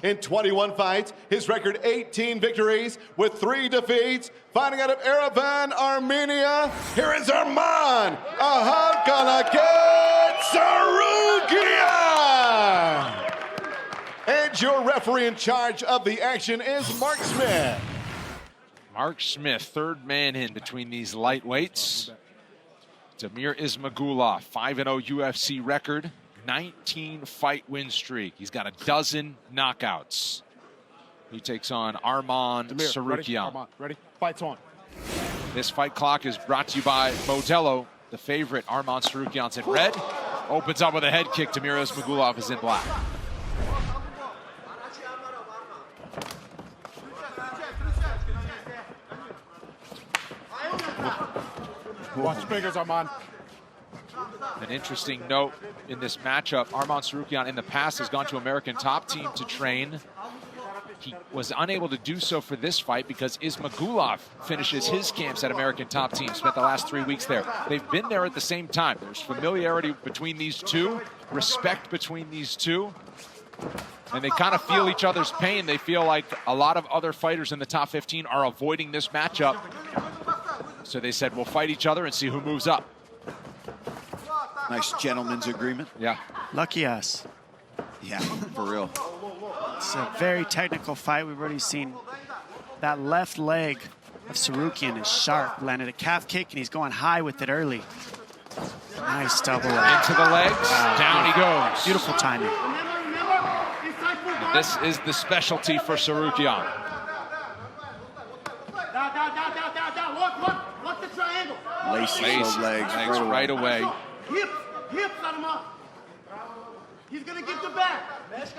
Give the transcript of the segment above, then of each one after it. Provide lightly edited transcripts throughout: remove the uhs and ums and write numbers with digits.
in 21 fights. His record 18 victories with 3 defeats. Fighting out of Yerevan, Armenia, here is Arman Sarugyan. And your referee in charge of the action is Mark Smith. Mark Smith, third man in between these lightweights. Damir Ismagulov, 5-0 UFC record, 19-fight win streak. He's got 12 knockouts. He takes on Arman Sarugyan. Arman, ready? Fight's on. This fight clock is brought to you by Modelo. The favorite, Arman Sarugyan's in red. Opens up with a head kick. Damir Ismagulov is in black. Watch fingers, Arman. An interesting note in this matchup, Arman Sarugyan in the past has gone to American Top Team to train. He was unable to do so for this fight because Ismagulov finishes his camps at American Top Team, spent the last 3 weeks there. They've been there at the same time. There's familiarity between these two, respect between these two, and they kind of feel each other's pain. They feel like a lot of other fighters in the top 15 are avoiding this matchup. So they said, we'll fight each other and see who moves up. Nice gentleman's agreement. Yeah. Lucky us. Yeah, for real. It's a very technical fight. We've already seen that left leg of Sarugyan is sharp. Landed a calf kick, and he's going high with it early. Nice double leg. Into the legs, down he goes. Beautiful timing. And this is the specialty for Sarugyan. Laces those legs right away. Hips, Arman. He's gonna give the back. He's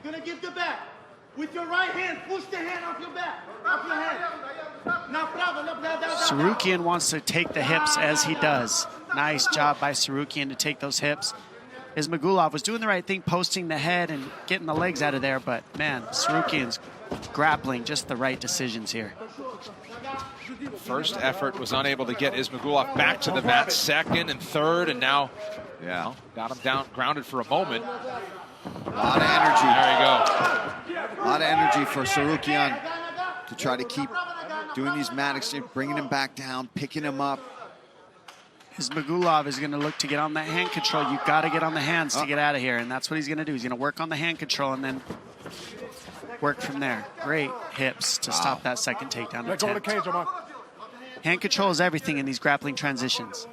gonna give the back. With your right hand, push the hand off your back, off your hand. Sarugyan wants to take the hips as he does. Nice job by Sarugyan to take those hips. Ismagulov was doing the right thing, posting the head and getting the legs out of there, but man, Sarugyan's grappling just the right decisions here. First effort was unable to get Ismagulov back to the mat. Second and third, and now, yeah, got him down, grounded for a moment. A lot of energy. There you go. A lot of energy for Sarugyan to try to keep doing these mat exchanges, bringing him back down, picking him up. Ismagulov is going to look to get on that hand control. You've got to get on the hands to get out of here, and that's what he's going to do. He's going to work on the hand control and then work from there. Great hips to stop that second takedown. Let go of the cage, Arman. Hand control is everything in these grappling transitions.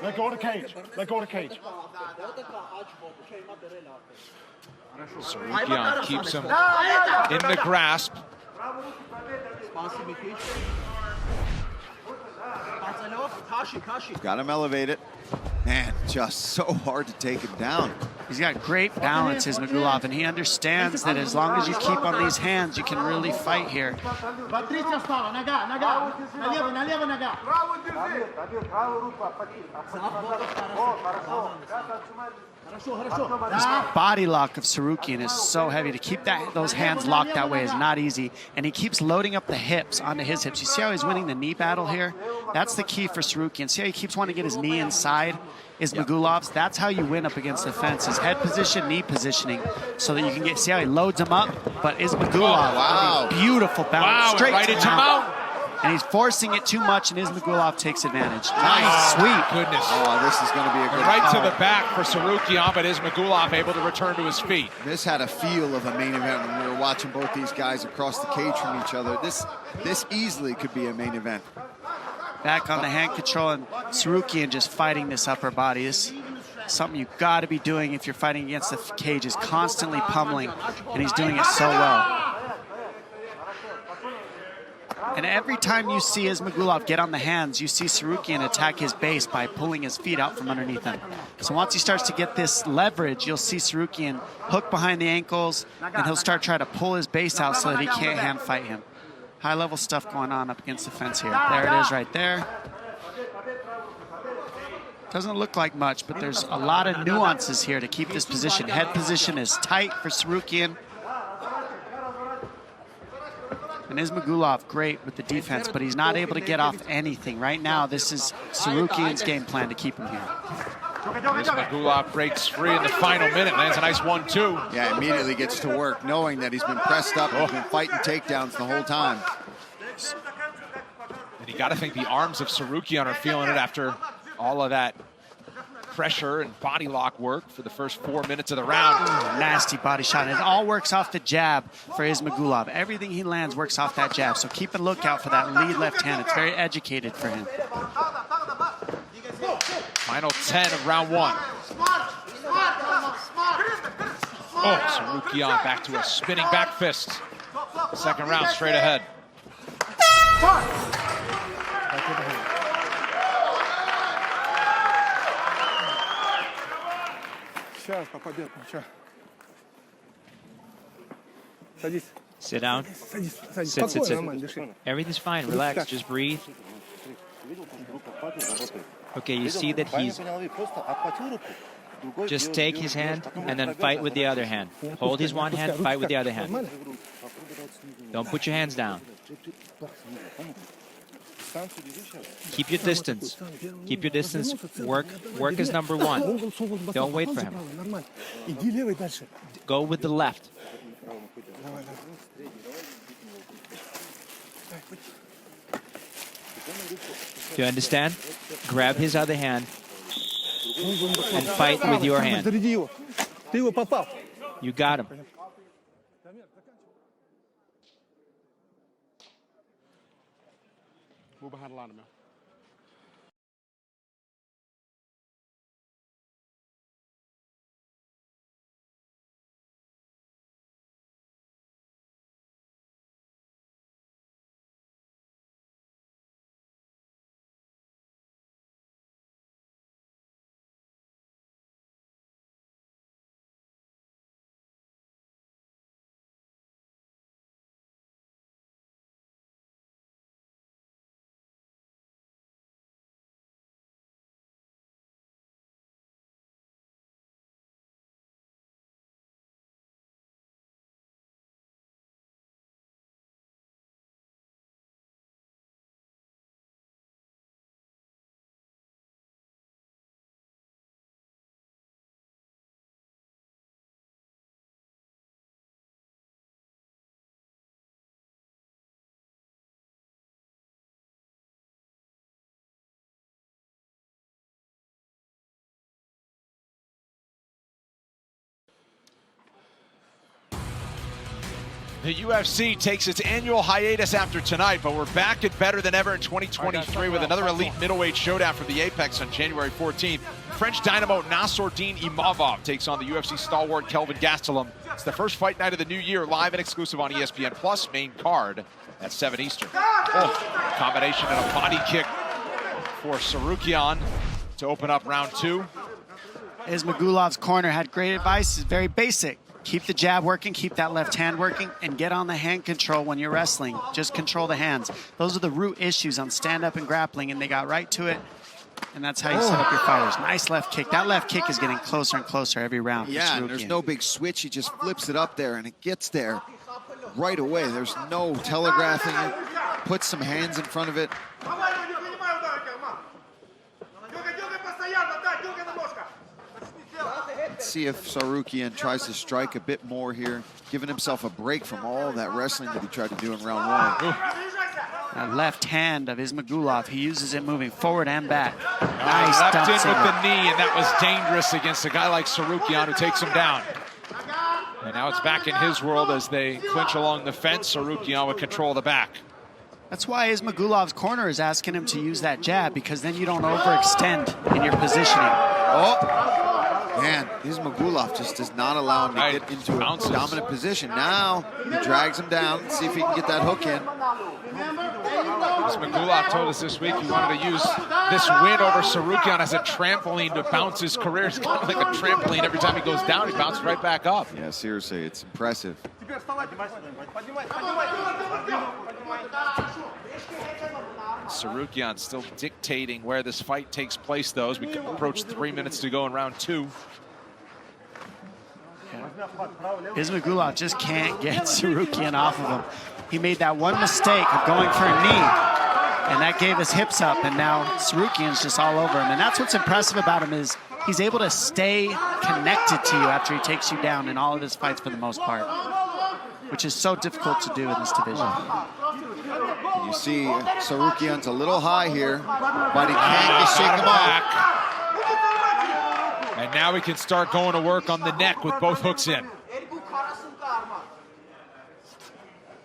Let go of the cage. Let go of the cage. Sarugyan keeps him in the grasp. Got him elevated. Man, just so hard to take him down. He's got great balance, Ismagulov, and he understands that as long as you keep on these hands, you can really fight here. This body lock of Sarugyan is so heavy. To keep those hands locked that way is not easy, and he keeps loading up the hips onto his hips. You see how he's winning the knee battle here? That's the key for Sarugyan. See how he keeps wanting to get his knee inside Ismagulov's? That's how you win up against the fence, is head position, knee positioning, so that you can see how he loads him up. But Ismagulov, beautiful bounce, straight right to into mount. And he's forcing it too much, and Ismagulov takes advantage. Nice sweep. Goodness. Oh, this is going to be a good Right power. to the back for Sarugyan, but Ismagulov able to return to his feet. This had a feel of a main event when we were watching both these guys across the cage from each other. This easily could be a main event. Back on the hand control, and Sarugyan just fighting this upper body. This is something you've got to be doing if you're fighting against the cage, is constantly pummeling, and he's doing it so well. And every time you see Ismagulov get on the hands, you see Sarugyan attack his base by pulling his feet out from underneath him. So once he starts to get this leverage, you'll see Sarugyan hook behind the ankles, and he'll start trying to pull his base out so that he can't hand fight him. High-level stuff going on up against the fence here. There it is right there. Doesn't look like much, but there's a lot of nuances here to keep this position. Head position is tight for Sarugyan. And Ismagulov, great with the defense, but he's not able to get off anything. Right now, this is Sarugyan's game plan to keep him here. Ismagulov breaks free in the final minute, lands a nice 1-2. Yeah, immediately gets to work, knowing that he's been pressed up and been fighting takedowns the whole time. And you got to think the arms of Tsarukyan are feeling it after all of that pressure and body lock work for the first 4 minutes of the round. Nasty body shot. It all works off the jab for Ismagulov. Everything he lands works off that jab. So keep a lookout for that lead left hand. It's very educated for him. Final 10 of round 1. Oh, Tsarukyan back to a spinning back fist. Second round straight ahead. Sit down. Sit. Everything's fine. Relax. Just breathe. Okay, you see that he's... Just take his hand and then fight with the other hand. Hold his one hand, fight with the other hand. Don't put your hands down. Keep your distance. Keep your distance. Work is number one. Don't wait for him. Go with the left. Do you understand? Grab his other hand and fight with your hand. You got him. Move behind the line, man. The UFC takes its annual hiatus after tonight, but we're back at better than ever in 2023 with another elite middleweight showdown from the Apex on January 14th. French dynamo Nassourdine Imavov takes on the UFC stalwart Kelvin Gastelum. It's the first fight night of the new year, live and exclusive on ESPN Plus, main card at 7 Eastern. Oh, combination and a body kick for Tsarukyan to open up round 2. Ismagulov's corner had great advice. It's very basic. Keep the jab working, keep that left hand working, and get on the hand control when you're wrestling. Just control the hands. Those are the root issues on stand-up and grappling, and they got right to it. And that's how you set up your fighters. Nice left kick. That left kick is getting closer and closer every round. Yeah, and there's no big switch. He just flips it up there, and it gets there right away. There's no telegraphing it. Puts some hands in front of it. Let's see if Tsarukyan tries to strike a bit more here, giving himself a break from all that wrestling that he tried to do in round 1. That left hand of Ismagulov, he uses it moving forward and back. Nice left dumps in with the knee, and that was dangerous against a guy like Tsarukyan who takes him down. And now it's back in his world as they clinch along the fence. Tsarukyan would control the back. That's why Ismagulov's corner is asking him to use that jab, because then you don't overextend in your positioning. Oh! Man, Ismagulov just does not allow him to get into a dominant position. Now he drags him down. Let's see if he can get that hook in. Ismagulov told us this week he wanted to use this win over Tsarukyan as a trampoline to bounce his career. It's kind of like a trampoline. Every time he goes down, he bounces right back up. Yeah, seriously, it's impressive. Tsarukyan still dictating where this fight takes place, though, as we approach 3 minutes to go in round 2. Ismagulov just can't get Tsarukyan off of him. He made that one mistake of going for a knee, and that gave his hips up, and now Tsarukyan's just all over him. And that's what's impressive about him is he's able to stay connected to you after he takes you down in all of his fights for the most part, which is so difficult to do in this division. You see Tsarukyan's a little high here, but he can't shake him off. And now we can start going to work on the neck with both hooks in.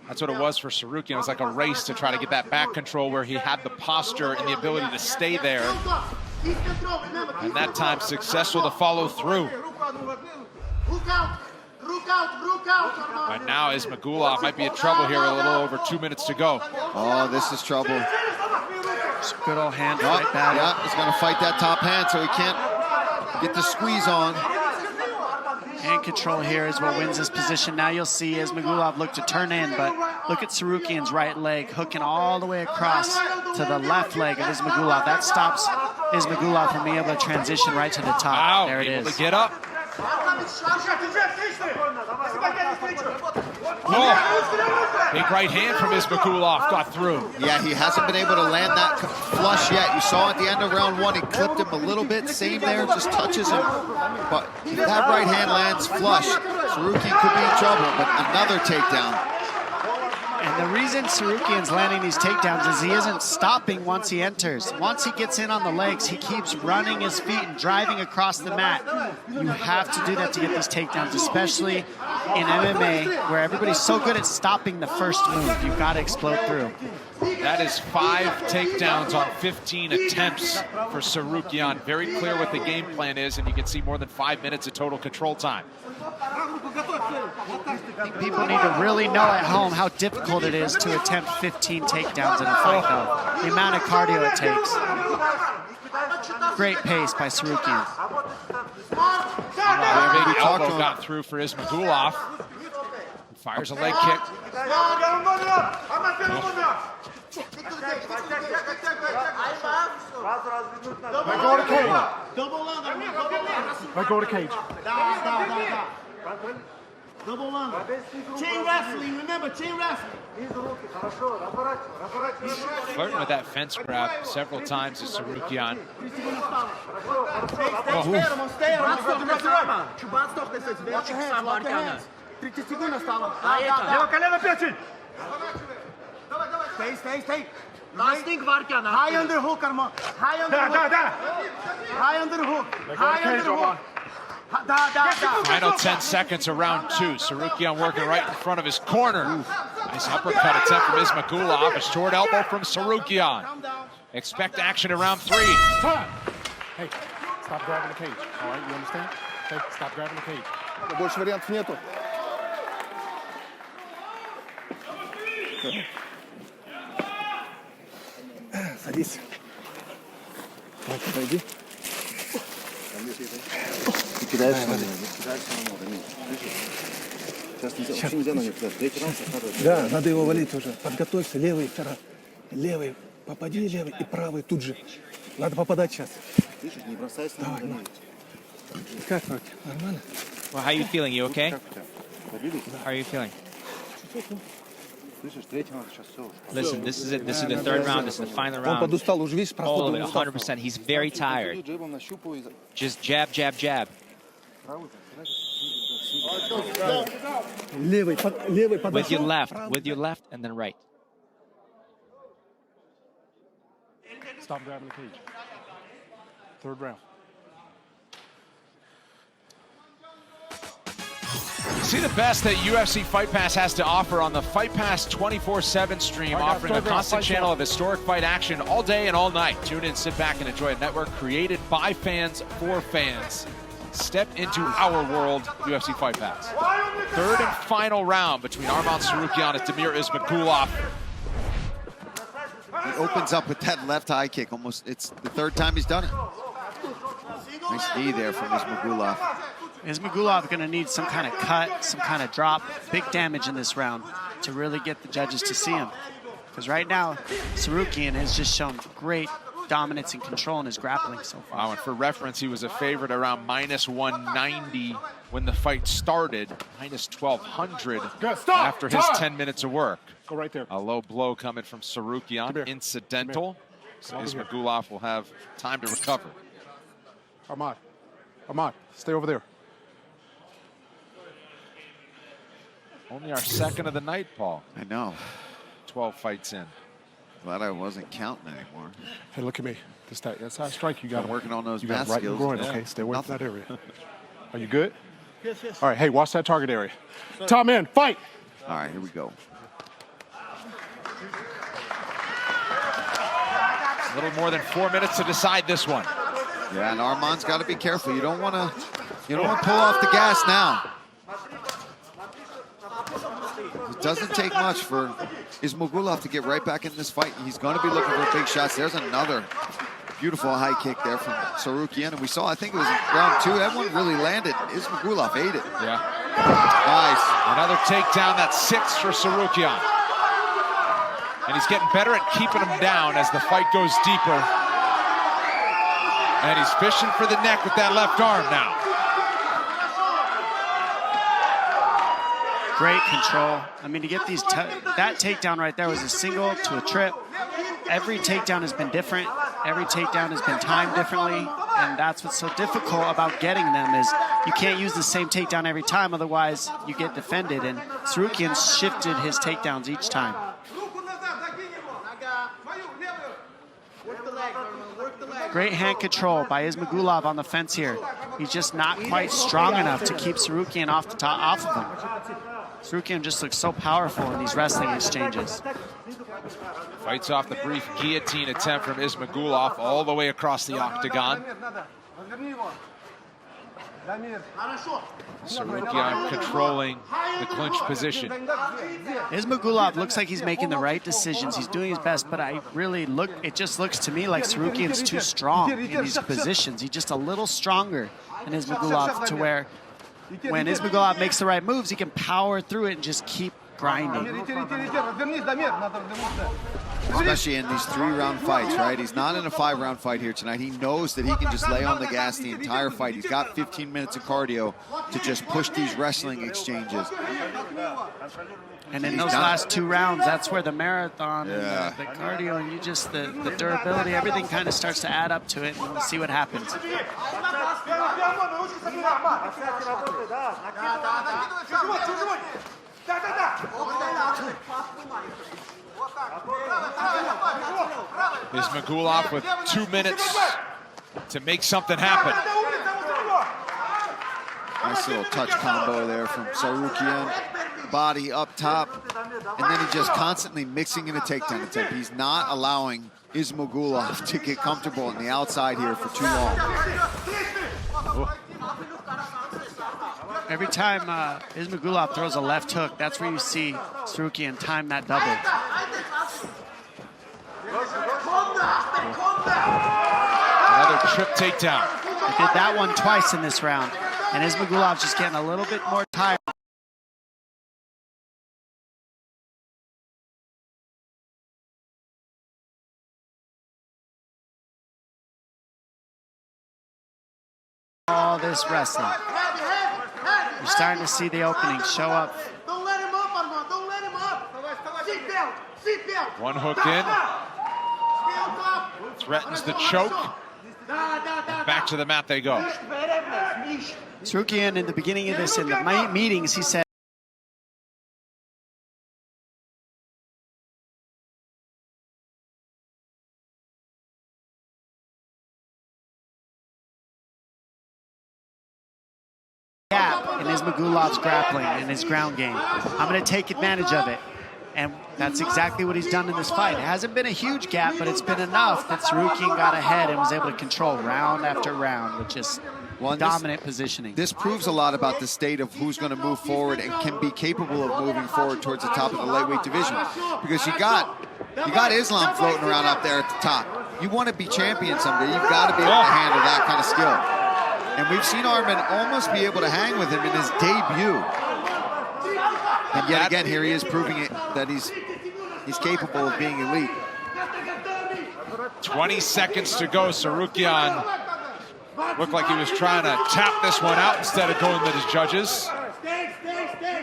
That's what it was for Tsarukyan. It was like a race to try to get that back control where he had the posture and the ability to stay there. And that time successful to follow through. But now Ismagulov might be in trouble here, a little over 2 minutes to go. Oh, this is trouble. Good old hand fight battle. Yeah, he's gonna fight that top hand so he can't get the squeeze on. Hand control here is what wins this position. Now you'll see Ismagulov look to turn in, but look at Tsarukyan's right leg hooking all the way across to the left leg of Ismagulov. That stops Ismagulov from being able to transition right to the top. Wow, there it able is. to get up. Oh, big right hand from Ismagulov got through. Yeah, he hasn't been able to land that flush yet. You saw at the end of round one, he clipped him a little bit. Same there, just touches him. But if that right hand lands flush, Tsarukyan could be in trouble, but another takedown. And the reason Tsarukyan's landing these takedowns is he isn't stopping once he enters. Once he gets in on the legs, he keeps running his feet and driving across the mat. You have to do that to get these takedowns, especially in MMA, where everybody's so good at stopping the first move. You've got to explode through. That is 5 takedowns on 15 attempts for Tsarukyan. Very clear what the game plan is, and you can see more than 5 minutes of total control time. I think people need to really know at home how difficult it is to attempt 15 takedowns in a fight, though. The amount of cardio it takes. Great pace by Tsarukyan. Big elbow got through for Ismagulov. Fires a leg kick. Let go of the cage. Let go of the cage. Double lung. Chain wrestling, remember, chain wrestling. Flirting with that fence grab several times is Tsarukyan. Stay. High underhook, Armand. High underhook. High underhook. High underhook. Final 10 seconds of round 2. Tsarukyan working right in front of his corner. Nice uppercut attempt from Ismagulov. A short elbow from Tsarukyan. Expect action in round 3. Time. Hey, stop grabbing the cage. All right, you understand? Hey, stop grabbing the cage. Больше вариантов нету. Садись. Так, подойди. Ты кидаешь на него. Сейчас нельзя на него кидать. Третий раунд. Да, надо его валить уже. Подготовься, левый, второй. Левый, попади левый и правый тут же. Надо попадать сейчас. Слышишь, не бросайся на него. Как, Марк? Нормально? Well, how are you feeling? You okay? How are you feeling? Listen, this is it. This is the third round. This is the final round. All of it, 100%. He's very tired. Just jab. With your left, and then right. Stop grabbing the cage. Third round. See the best that UFC Fight Pass has to offer on the Fight Pass 24/7 stream, offering a constant channel of historic fight action all day and all night. Tune in, sit back, and enjoy a network created by fans for fans. Step into our world, UFC Fight Pass. Third and final round between Armpit Staruglyman and Damir Ismagulov. He opens up with that left high kick. Almost, it's the third time he's done it. Nice knee there from Ismagulov. Ismagulov going to need some kind of cut, some kind of drop, big damage in this round to really get the judges to see him. Because right now, Tsarukyan has just shown great dominance and control in his grappling so far. Wow, and for reference, he was a favorite around -190 when the fight started, -1200 after his 10 minutes of work. Go right there. A low blow coming from Tsarukyan, incidental. So Ismagulov will have time to recover. Armand, Ahmad, stay over there. Only our second of the night, Paul. I know. 12 fights in. Glad I wasn't counting anymore. Hey, look at me. That's how I strike. You got working on those you got math right in the skills. groin. Yeah. Okay, stay away Nothing. from that area. Are you good? Yes, yes. All right, hey, watch that target area. Top man, fight! All right, here we go. A little more than 4 minutes to decide this one. Yeah, and Armand's got to be careful. You don't want to pull off the gas now. It doesn't take much for Ismagulov to get right back in this fight. He's going to be looking for big shots. There's another beautiful high kick there from Tsarukyan. And we saw, I think it was in round 2, that one really landed. Ismagulov ate it. Yeah. Nice. Another takedown. That's 6 for Tsarukyan. And he's getting better at keeping him down as the fight goes deeper. And he's fishing for the neck with that left arm now. Great control. I mean, to get these, that takedown right there was a single to a trip. Every takedown has been different. Every takedown has been timed differently. And that's what's so difficult about getting them is you can't use the same takedown every time, otherwise you get defended. And Tsarukyan shifted his takedowns each time. Great hand control by Ismagulov on the fence here. He's just not quite strong enough to keep Tsarukyan off of him. Tsarukyan just looks so powerful in these wrestling exchanges. Fights off the brief guillotine attempt from Ismagulov all the way across the octagon. Tsarukyan controlling the clinch position. Ismagulov looks like he's making the right decisions. He's doing his best, but it just looks to me like Tsarukyan's too strong in these positions. He's just a little stronger than Ismagulov, to where when Ismagulov makes the right moves, he can power through it and just keep grinding. Especially in these 3-round fights, right? He's not in a 5-round fight here tonight. He knows that he can just lay on the gas the entire fight. He's got 15 minutes of cardio to just push these wrestling exchanges. And in those last 2 rounds, that's where the marathon, and the cardio, and the durability, everything kind of starts to add up to it, and we'll see what happens. Ismagulov with 2 minutes to make something happen. Nice little touch combo there from Tsarukyan. Body up top, and then he just constantly mixing in a takedown attempt. He's not allowing Ismagulov to get comfortable on the outside here for too long. Every time Ismagulov throws a left hook, that's where you see Tsarukyan time that double. Another trip takedown. He did that one twice in this round, and Ismagulov's just getting a little bit more tired. All this wrestling. You're starting to see the openings show up. Don't let him up, Armand. Don't let him up. Seat belt. Seat belt. One hook in. Threatens the choke. Back to the mat they go. Tsarukyan, in the beginning of this, in the meetings, he said, gap in Ismagulov's grappling and his ground game. I'm going to take advantage of it. And that's exactly what he's done in this fight. It hasn't been a huge gap, but it's been enough that Tsarukyan got ahead and was able to control round after round with just dominant positioning. This proves a lot about the state of who's going to move forward and can be capable of moving forward towards the top of the lightweight division. Because you got Islam floating around up there at the top. You want to be champion someday, you've got to be able to handle that kind of skill. And we've seen Armin almost be able to hang with him in his debut. And yet again, here he is proving it that he's capable of being elite. 20 seconds to go. Tsarukyan looked like he was trying to tap this one out instead of going with his judges.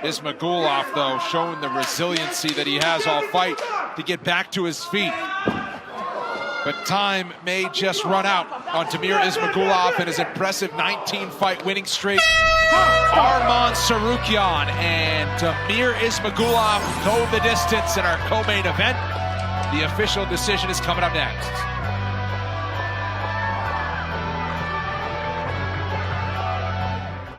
Ismagulov, though, showing the resiliency that he has all fight to get back to his feet. But time may just run out on Damir Ismagulov and his impressive 19-fight winning streak. Arman Tsarukyan and Damir Ismagulov go the distance in our co-main event. The official decision is coming up next.